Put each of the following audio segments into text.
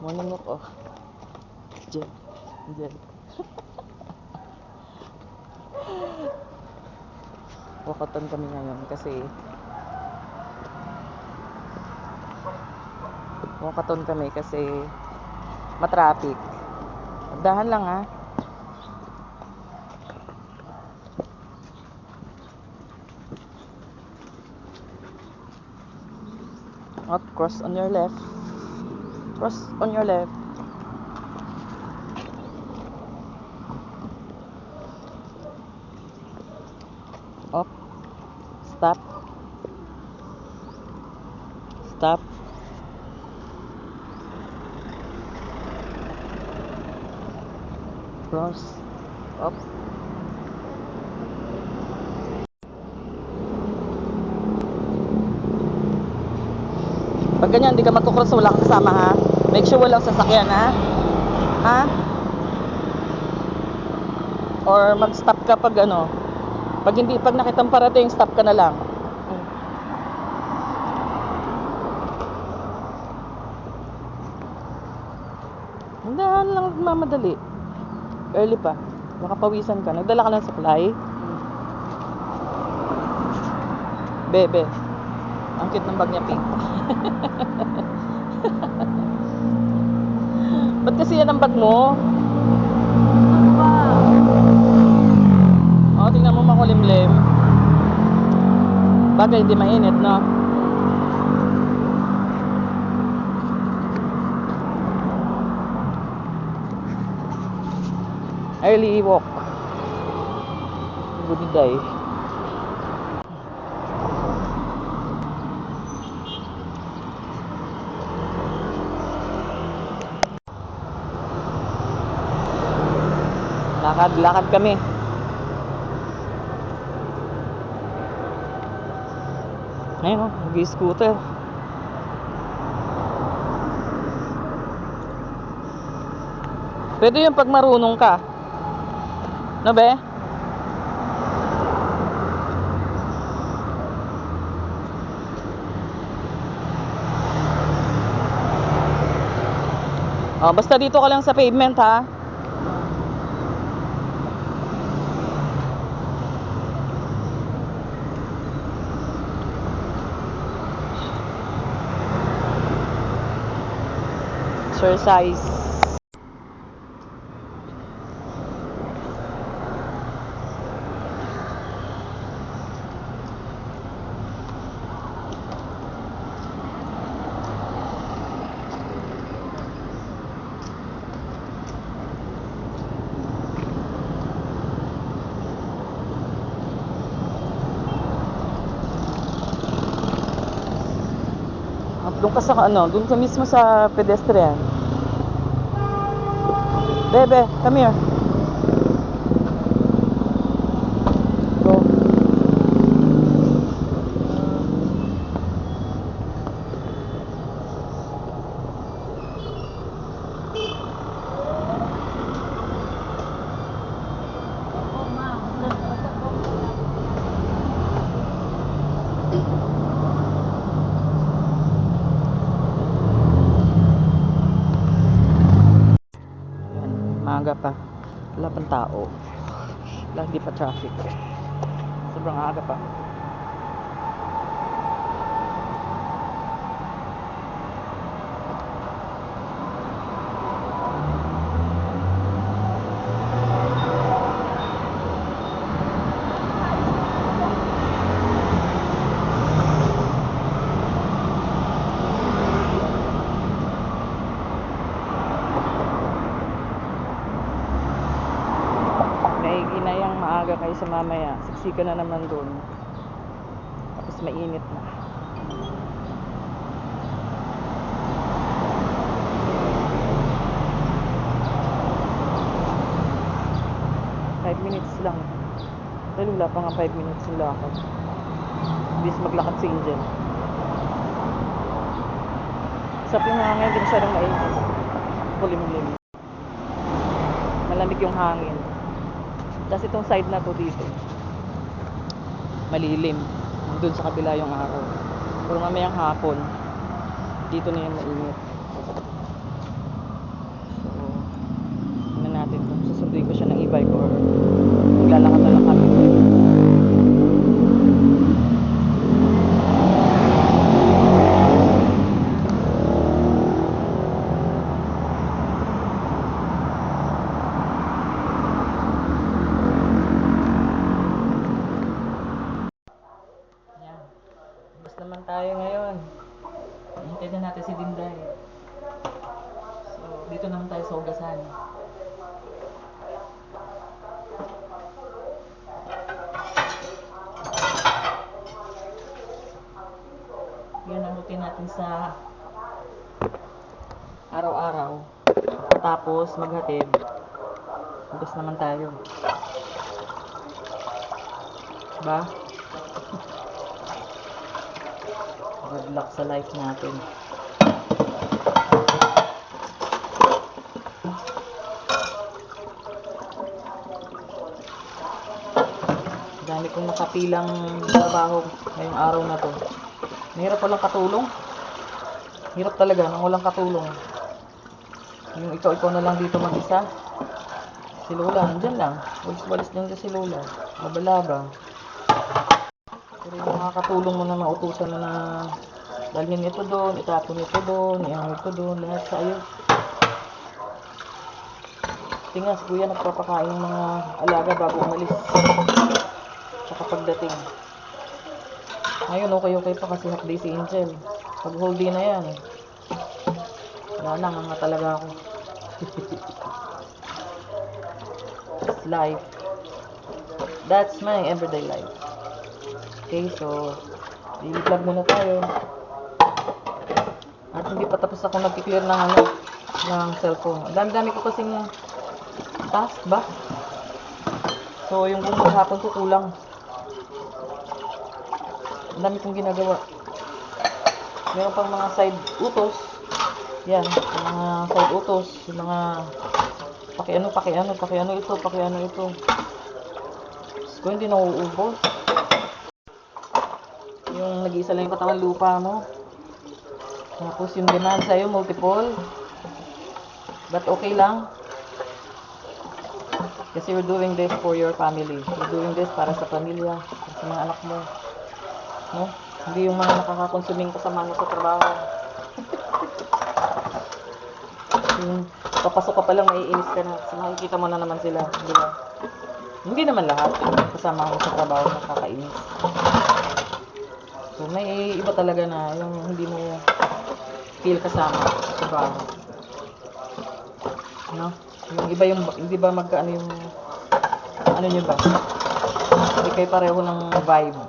Monunok, oh. Diyan. Diyan. Wakaton kami ngayon kasi matraffic. Dahan lang, ha. Not cross on your left. Cross on your left. Up. Stop. Stop. Cross. Up. Pag ganyan, hindi ka magkukross, wala kang kasama, ha? Make sure walang sasakyan, ha? Ha? Or mag-stop ka pag ano. Pag nakitang parating, stop ka na lang. Dahan lang mamadali. Early pa. Makapawisan ka. Nagdala ka ng supply? Bebe. Ang cute ng bag niya, pink. Ba't kasi yan ang bag mo? O, tingnan mo, makulimlim. Bagay, hindi mainit, no? Early walk. Good day. Lakad kami. Ayun, oh, nag-scooter. Pwede yung pag marunong ka. No, be? Oh, basta dito ka lang sa pavement, ha? Exercise. Doon ka sa doon ka mismo sa pedestrian. Bebe, come here. Go. Maaga pa. Wala pang tao. Wala, hindi pa traffic. Sobrang aga pa. Maaga kayo sa mamaya, siksika na naman doon, tapos mainit na. Five minutes lang dahil wala pa nga 5 minutes yung lakad. Bis maglakad si Angel. Sa pinangangin din siya ng mainit, kulimlim, malamig yung hangin. Tapos itong side na to dito, malilim. Doon sa kabila yung araw. Pero mamayang hapon, dito na yung mainit. buksan. Yan ang routine natin sa araw-araw. Tapos maghatid. Hugas naman tayo. Diba? Good luck sa life natin. Dami kong nakapilang trabaho ngayong araw na to. Mahirap walang katulong. Hirap talaga nang walang katulong. Yung ikaw na lang dito mag-isa. Si Lola, nandyan lang. Walis-walis lang si Lola. Laba-laba. Pero yung makakatulong mo na mautusan mo na dalhin ito doon, itapon ito doon, iyan ito doon, lahat sa iyo. Tingnan, si Kuya nagpapakain ng mga alaga bago umalis. Saka pagdating. Ngayon, okay pa kasi half day si Angel. Pag whole day na yan, wala na nga talaga ako. It's life. That's my everyday life. Okay, so i-vlog muna tayo. At hindi pa tapos ako nag-clear ng cellphone. Dami-dami ko kasing task ba? So yung hapon ko kulang. Ang dami kong ginagawa. Meron pang mga side utos. Yan, yung mga side utos, yung mga pakiano ito. So hindi na uuubos. Yung nag-iisa lang yung katawan lupa mo. Tapos yung demand sa'yo, multiple. But okay lang. Kasi you're doing this for your family. You're doing this para sa pamilya, para sa mga anak mo. No? Hindi yung mga nakakakonsuming kasama mo sa trabaho. Yung papasok ka pa lang, maiinis ka na. Kasi makikita mo na naman sila. Di ba? Hindi naman lahat. Yung kasama mo sa trabaho nakakainis. So, may iba talaga na yung hindi mo feel kasama sa trabaho. No? Yung iba yung, hindi ba magkaano yung, ano nyo ba? Hindi kayo pareho ng vibe.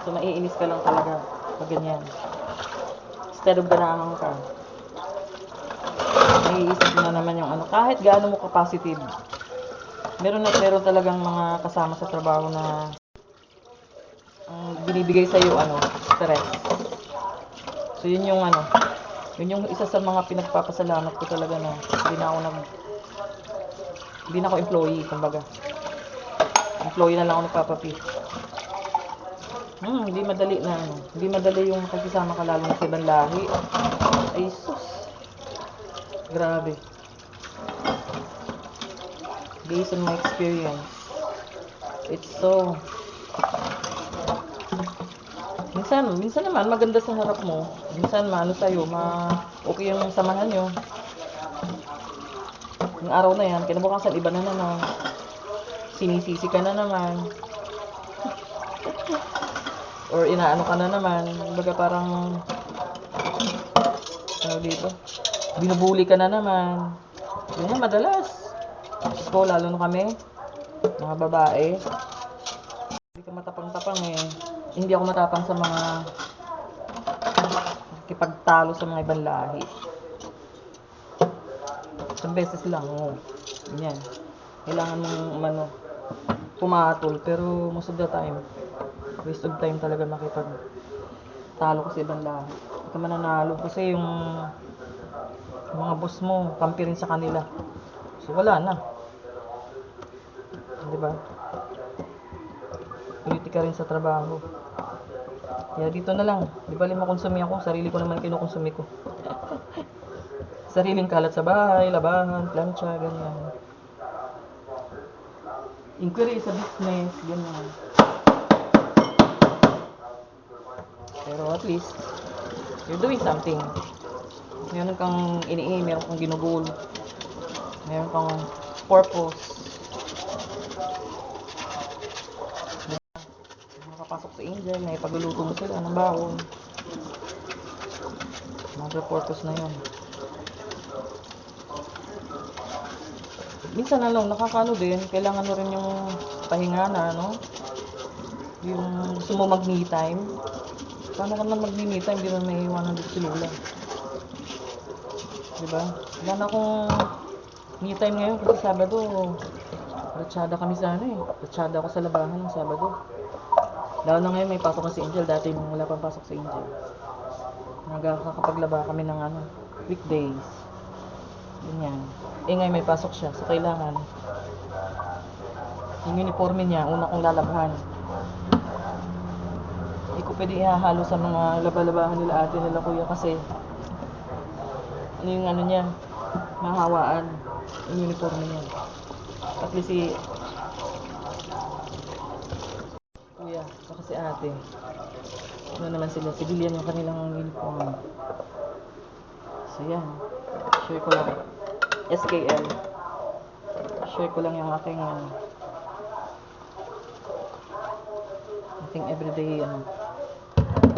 So, maiinis ka lang talaga pag ganyan. Instead of ganahan ka, naiisip mo na naman yung ano, kahit gaano mo ka-positive. Meron talagang mga kasama sa trabaho na binibigay sa iyo stress. So yun yung yun yung isa sa mga pinagpapasalamat ko talaga na hindi na ako employee, kumbaga. Employee na lang ako nagpapapi. Hindi madali yung makikisama ka lalo na sa ibang lahi. Ay sus. Grabe. Based on my experience, it's so minsan naman maganda sa harap mo, minsan sa'yo, okay yung samahan nyo. Yung araw na yan, kinabukasan iba na naman, sinisisi ka na naman, or inaano ka na naman, baga parang dito, binubuli ka na naman. Yan madalas. Ko lalo na kami, mga babae. Hindi ka matapang-tapang eh. Hindi ako matapang sa mga kipagtalo sa mga ibang lahi. Isang beses lang, ganyan. Kailangan mong pumatol, pero most of the time, waste of time talaga makipagtalo ko sa ibang lahi. Hindi ka mananalo kasi yung mga boss mo, kampi rin sa kanila. So wala na. Diba? Politika rin sa trabaho. Kaya dito na lang. Di ba makonsumi ako? Sarili ko naman kinukonsumi ko. Sariling kalat sa bahay, labahan, plancha, ganyan. Inquiry sa business, ganyan. Pero at least, you're doing something. Meron kang meron kang ginugol. Meron kang purpose. Pasok sa Angel, na ipagluluto mo sila ng baon. Another purpose na yun. minsan nakakaano din, kailangan mo rin yung pahinga na, yung gusto mo mag-me time. Paano ka naman mag-me time, di ba may iwanan dito si Lola? Diba? Wala na akong me time ngayon kasi Sabado, ratsyada kami sa ratsyada ako sa labahan ng Sabado. Lalo na ngayon may pasok na si Angel, dati nung wala pang pasok si Angel. Nagkakapaglaba kami ng weekdays. Ganyan. Ngayon may pasok siya, so kailangan yung uniforme niya, una kong lalabhan. Hindi ko pwede ihahalo sa mga labalabahan nila ate nila kuya kasi yung niya, mahawaan yung uniforme niya. At least si kuya, saka si ate, naman sila, civilian yung kanilang uniform. So yan, share ko lang. SKL. Share ko lang yung aking everyday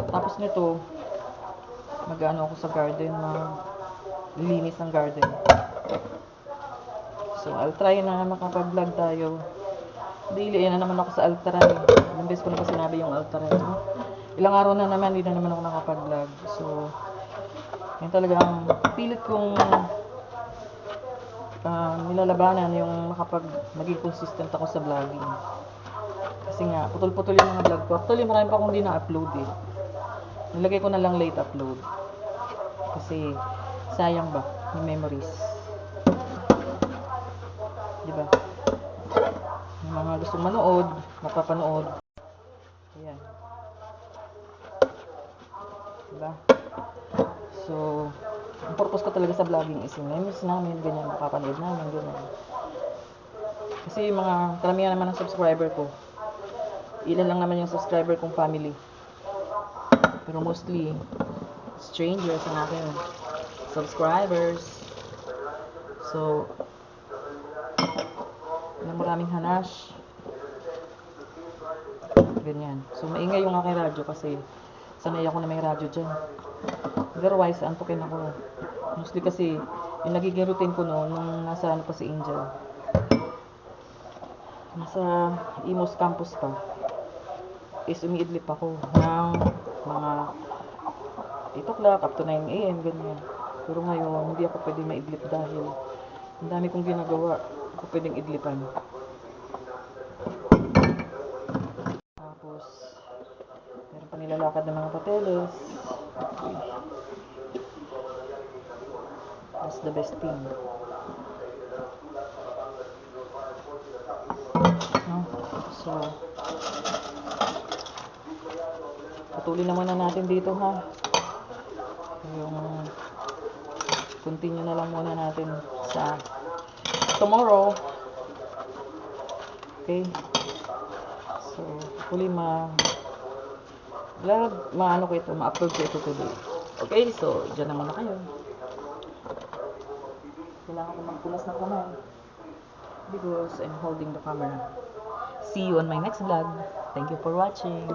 Tapos nito, mag-ano ako sa garden, lilinis ng garden. So I'll try na makapag-vlog tayo. Daily na naman ako sa Altaran. Ilang beses ko na pa sinabi yung Altaran. Ilang araw na naman, hindi na naman ako nakapag-vlog. So yun talagang pilit kong nilalabanan yung maging consistent ako sa vlogging. Kasi nga, putol-putol yung mga vlog ko. Actually, marami pa akong hindi na-upload eh. Nilagay ko na lang late upload. Kasi, sayang ba yung memories. Diba? Yung mga gustong manood, mapapanood. Ayan. Diba? So, ang purpose ko talaga sa vlogging is yung memories namin, ganyan, mapapanood namin, ganyan. Kasi yung mga karamihan naman ng subscriber ko, ilan lang naman yung subscriber kong family. Pero mostly, strangers ang aking subscribers. So, maraming hanash. Ganyan. So, maingay yung aking radyo kasi sanay ako na may radyo dyan. Otherwise, antukin ako. Mostly kasi, yung nagiging routine ko noon, nung nasa pa si Angel. Nasa Imos campus pa. Is umiidlip ako ng mga 8 o'clock up to 9 a.m. ganyan. Pero ngayon, hindi ako pwedeng maidlip dahil ang dami kong ginagawa. Ako pwedeng idlipan. Tapos, meron pa nilalakad ng mga papeles. That's the best thing. No? So, patuloy na muna natin dito ha. Yung continue na lang muna natin sa tomorrow. Okay? So, hopefully ma-upload ko ito today. Okay? So, dyan na muna kayo. Kailangan ko magpulas ng kamay because I'm holding the camera. See you on my next vlog. Thank you for watching.